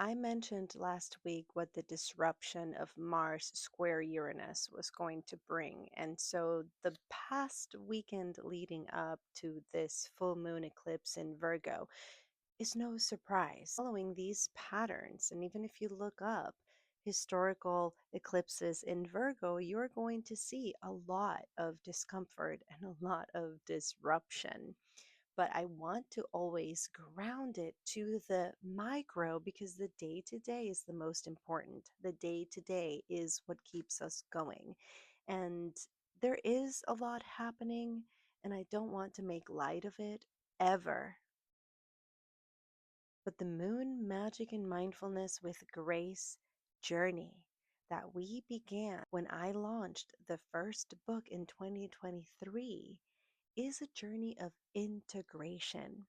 I mentioned last week what the disruption of Mars square Uranus was going to bring. And so the past weekend leading up to this full moon eclipse in Virgo is no surprise. Following these patterns, and even if you look up historical eclipses in Virgo, you're going to see a lot of discomfort and a lot of disruption, but I want to always ground it to the micro because the day to day is the most important. The day to day is what keeps us going. And there is a lot happening, and I don't want to make light of it ever. But the moon magic and mindfulness with grace journey that we began when I launched the first book in 2023 is a journey of integration.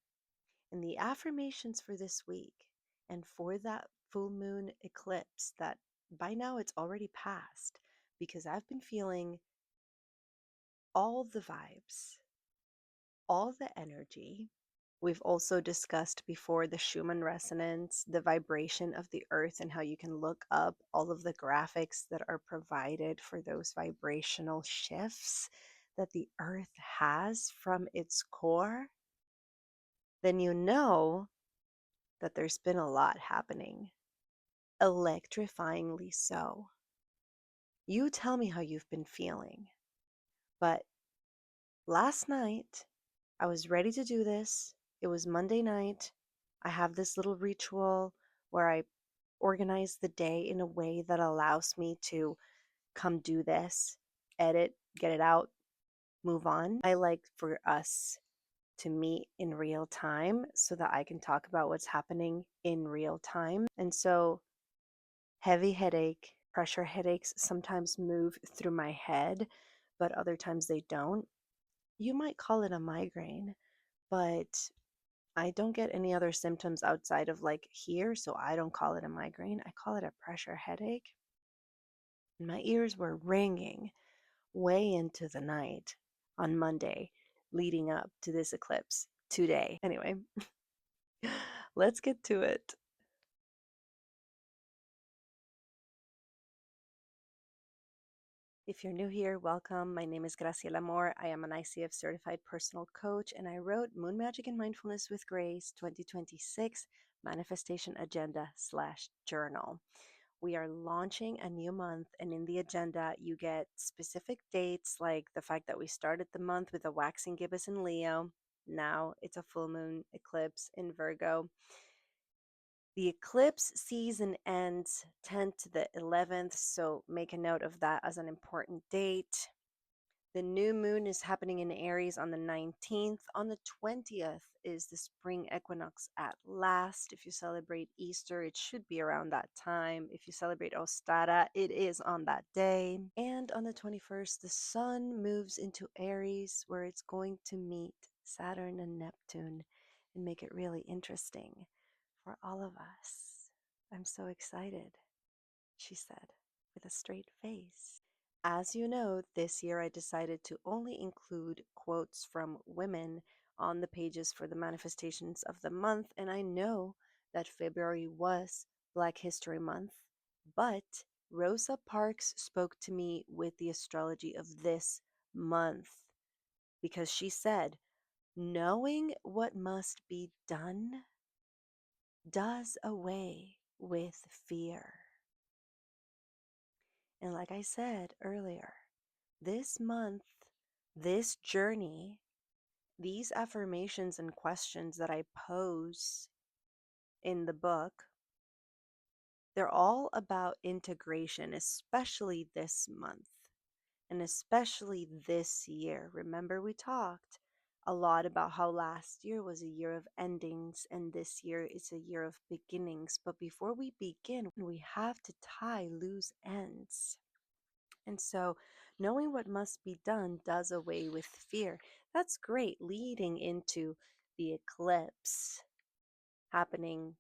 And the affirmations for this week and for that full moon eclipse that by now it's already passed because I've been feeling all the vibes, all the energy. We've also discussed before the Schumann resonance, the vibration of the earth, and how you can look up all of the graphics that are provided for those vibrational shifts that the earth has from its core. Then you know that there's been a lot happening, electrifyingly so. You tell me how you've been feeling. But last night, I was ready to do this. It was Monday night. I have this little ritual where I organize the day in a way that allows me to come do this, edit, get it out, move on. I like for us to meet in real time so that I can talk about what's happening in real time. And so heavy headache, pressure headaches sometimes move through my head, but other times they don't. You might call it a migraine, but I don't get any other symptoms outside of like here, so I don't call it a migraine. I call it a pressure headache. And my ears were ringing way into the night on Monday leading up to this eclipse today. Anyway, let's get to it. If you're new here, welcome. My name is Graciela Moore. I am an ICF certified personal coach, and I wrote Moon Magic and Mindfulness with Grace 2026 Manifestation Agenda/Journal. We are launching a new month, and in the agenda, you get specific dates like the fact that we started the month with a waxing gibbous in Leo. Now it's a full moon eclipse in Virgo. The eclipse season ends 10th to the 11th, so make a note of that as an important date. The new moon is happening in Aries on the 19th. On the 20th is the spring equinox at last. If you celebrate Easter, it should be around that time. If you celebrate Ostara, it is on that day. And on the 21st, the sun moves into Aries, where it's going to meet Saturn and Neptune and make it really interesting for all of us. I'm so excited, she said with a straight face. As you know, this year I decided to only include quotes from women on the pages for the manifestations of the month, and I know that February was Black History Month, but Rosa Parks spoke to me with the astrology of this month because she said, knowing what must be done does away with fear. And like I said earlier, this month, this journey, these affirmations and questions that I pose in the book, they're all about integration, especially this month and especially this year. Remember, we talked a lot about how last year was a year of endings and this year is a year of beginnings. But before we begin, we have to tie loose ends. And so, knowing what must be done does away with fear. That's great, leading into the eclipse happening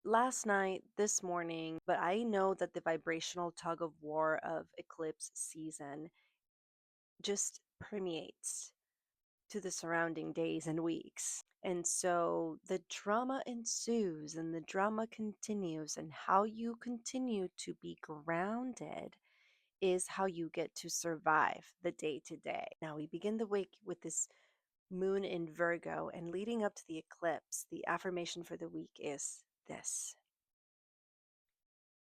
last night, this morning. But I know that the vibrational tug of war of eclipse season just permeates to the surrounding days and weeks. And so the drama ensues and the drama continues, and how you continue to be grounded is how you get to survive the day to day. Now, we begin the week with this moon in Virgo, and leading up to the eclipse, the affirmation for the week is this: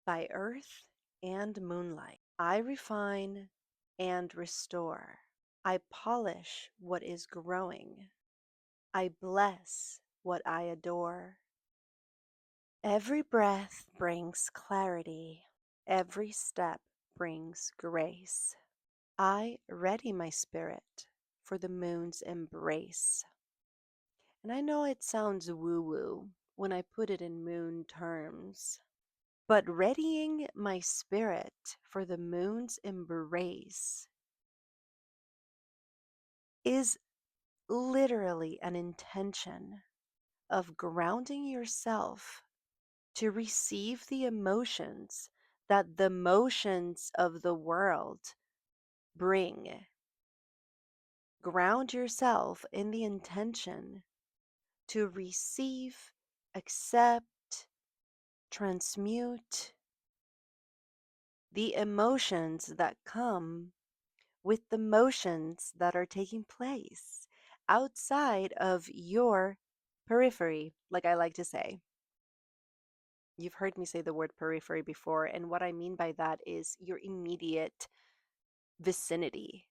by earth and moonlight, I refine and restore. I polish what is growing. I bless what I adore. Every breath brings clarity. Every step brings grace. I ready my spirit for the moon's embrace. And I know it sounds woo woo when I put it in moon terms, but readying my spirit for the moon's embrace is literally an intention of grounding yourself to receive the emotions that the motions of the world bring. Ground yourself in the intention to receive, accept, transmute the emotions that come with the motions that are taking place outside of your periphery, like I like to say. You've heard me say the word periphery before, and what I mean by that is your immediate vicinity.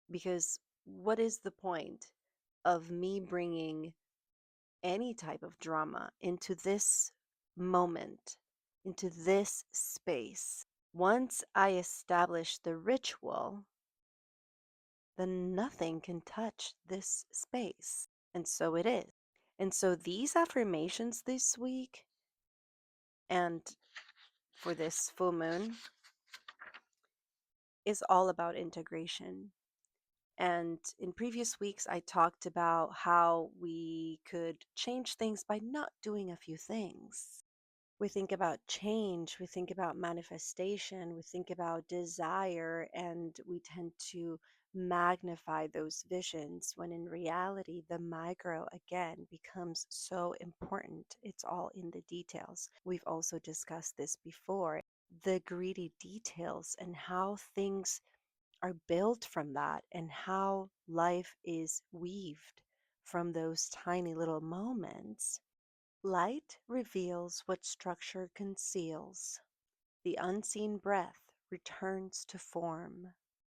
Because what is the point of me bringing any type of drama into this moment, into this space? Once I establish the ritual, then nothing can touch this space. And so it is. And so these affirmations this week and for this full moon is all about integration. And in previous weeks, I talked about how we could change things by not doing a few things. We think about change, we think about manifestation, we think about desire, and we tend to magnify those visions when in reality, the micro again becomes so important. It's all in the details. We've also discussed this before, the greedy details and how things are built from that, and how life is weaved from those tiny little moments. Light reveals what structure conceals. The unseen breath returns to form.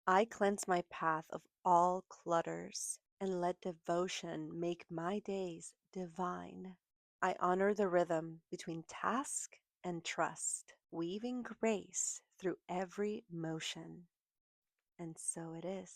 I cleanse my path of all clutters and let devotion make my days divine. I honor the rhythm between task and trust, weaving grace through every motion. And so it is.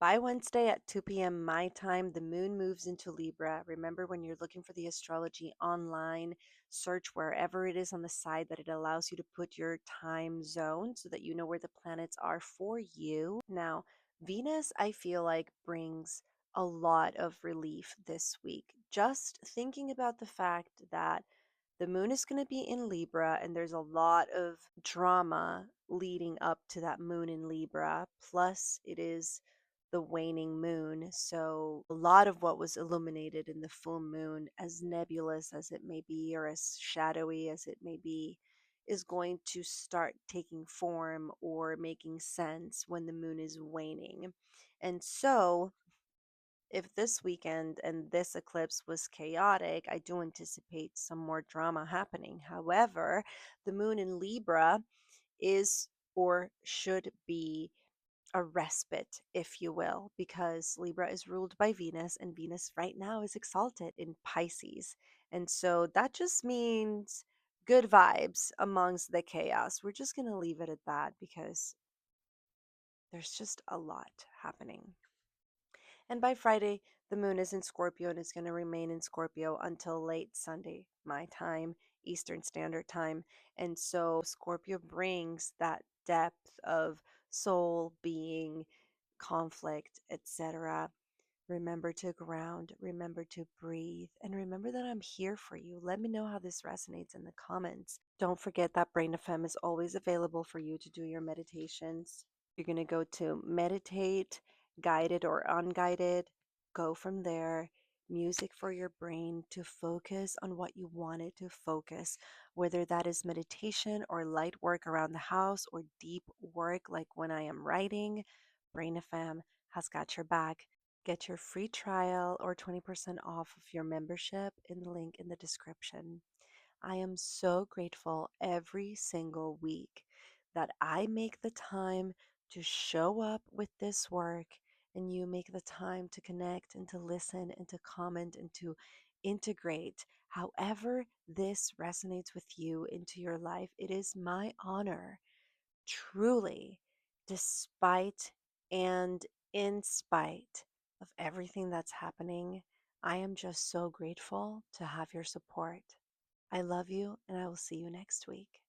By Wednesday at 2 p.m. my time, the moon moves into Libra. Remember, when you're looking for the astrology online, search wherever it is on the side that it allows you to put your time zone so that you know where the planets are for you. Now, Venus, I feel like, brings a lot of relief this week. Just thinking about the fact that the moon is going to be in Libra, and there's a lot of drama leading up to that moon in Libra. Plus, it is the waning moon. So, a lot of what was illuminated in the full moon, as nebulous as it may be, or as shadowy as it may be, is going to start taking form or making sense when the moon is waning. And so, if this weekend and this eclipse was chaotic, I do anticipate some more drama happening. However, the moon in Libra is or should be a respite, if you will, because Libra is ruled by Venus, and Venus right now is exalted in Pisces. And so that just means good vibes amongst the chaos. We're just going to leave it at that because there's just a lot happening. And by Friday, the moon is in Scorpio and is going to remain in Scorpio until late Sunday, my time, Eastern Standard Time. And so Scorpio brings that depth of soul, being, conflict, etc. Remember to ground, remember to breathe, and remember that I'm here for you. Let me know how this resonates in the comments. Don't forget that Brain FM is always available for you to do your meditations. You're going to go to meditate guided or unguided, go from there. Music for your brain to focus on what you want it to focus, whether that is meditation or light work around the house or deep work like when I am writing. Brain FM has got your back. Get your free trial or 20% off of your membership in the link in the description. I am so grateful every single week that I make the time to show up with this work and you make the time to connect and to listen and to comment and to integrate however this resonates with you into your life. It is my honor, truly, despite and in spite of everything that's happening. I am just so grateful to have your support. I love you, and I will see you next week.